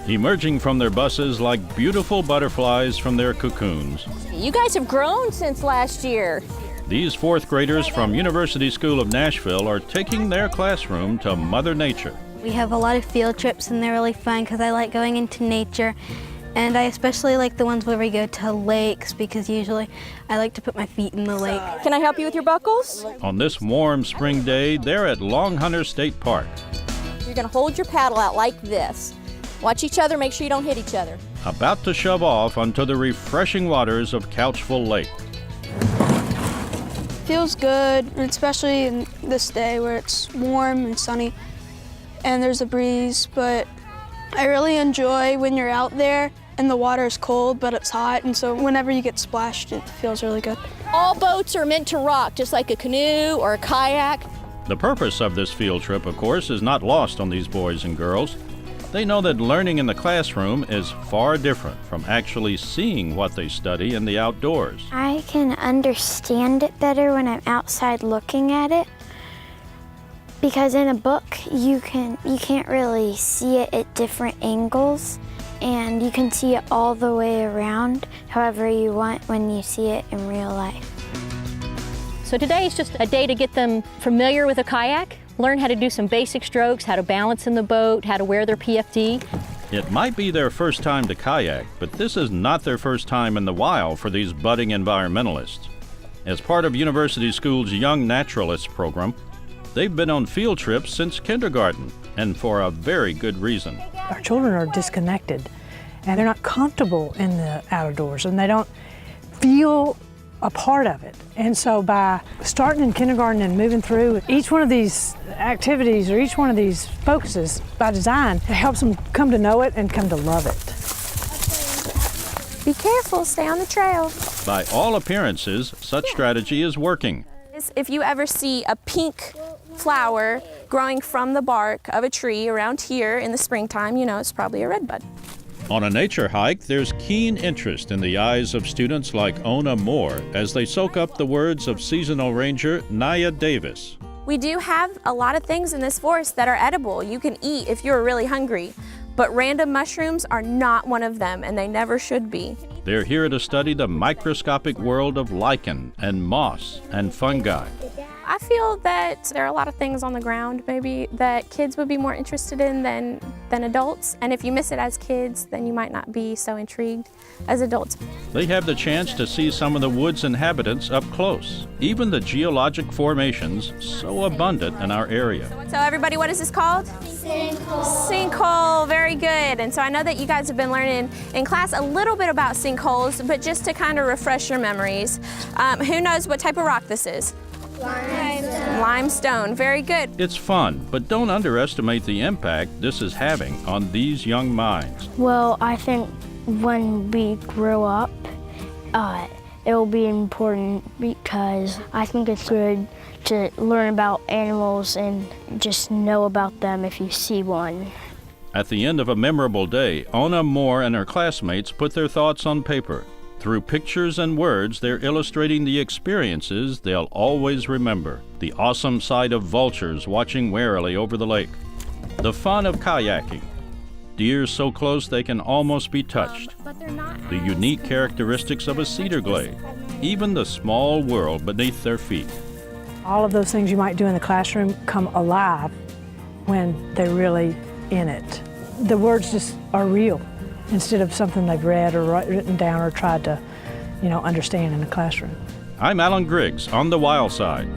emerging from their buses like beautiful butterflies from their cocoons. You guys have grown since last year. These fourth graders from University School of Nashville are taking their classroom to Mother Nature. We have a lot of field trips and they're really fun because I like going into nature. And I especially like the ones where we go to lakes because usually I like to put my feet in the lake. Can I help you with your buckles? On this warm spring day, they're at Long Hunter State Park. You're going to hold your paddle out like this. Watch each other, make sure you don't hit each other. About to shove off onto the refreshing waters of Couchville Lake. Feels good, especially in this day where it's warm and sunny and there's a breeze, but I really enjoy when you're out there and the water is cold, but it's hot, and so whenever you get splashed, it feels really good. All boats are meant to rock, just like a canoe or a kayak. The purpose of this field trip, of course, is not lost on these boys and girls. They know that learning in the classroom is far different from actually seeing what they study in the outdoors. I can understand it better when I'm outside looking at it, because in a book you can't really see it at different angles, and you can see it all the way around however you want when you see it in real life. So today is just a day to get them familiar with a kayak, learn how to do some basic strokes, how to balance in the boat, how to wear their PFD. It might be their first time to kayak, but this is not their first time in the wild for these budding environmentalists. As part of University School's Young Naturalists program, they've been on field trips since kindergarten, and for a very good reason. Our children are disconnected, and they're not comfortable in the outdoors, and they don't feel a part of it. And so by starting in kindergarten and moving through each one of these activities or each one of these focuses by design, it helps them come to know it and come to love it. Be careful, stay on the trail. By all appearances, such strategy is working. If you ever see a pink flower growing from the bark of a tree around here in the springtime, you know it's probably a redbud. On a nature hike, there's keen interest in the eyes of students like Ona Moore as they soak up the words of seasonal ranger Naya Davis. We do have a lot of things in this forest that are edible. You can eat if you're really hungry, but random mushrooms are not one of them, and they never should be. They're here to study the microscopic world of lichen and moss and fungi. I feel that there are a lot of things on the ground maybe that kids would be more interested in than adults, and if you miss it as kids, then you might not be so intrigued as adults. They have the chance to see some of the wood's inhabitants up close, even the geologic formations so abundant in our area. So everybody, what is this called? Sinkhole. Sinkhole, very good. And so I know that you guys have been learning in class a little bit about sinkholes, but just to kind of refresh your memories, who knows what type of rock this is? Limestone. Limestone, very good. It's fun, but don't underestimate the impact this is having on these young minds. Well, I think when we grow up, it will be important because I think it's good to learn about animals and just know about them if you see one. At the end of a memorable day, Ona Moore and her classmates put their thoughts on paper. Through pictures and words, they're illustrating the experiences they'll always remember. The awesome sight of vultures watching warily over the lake. The fun of kayaking. Deer so close they can almost be touched. The unique characteristics of a cedar glade. Even the small world beneath their feet. All of those things you might do in the classroom come alive when they're really in it. The words just are real, instead of something they've read or written down or tried to, understand in the classroom. I'm Alan Griggs on the Wild Side.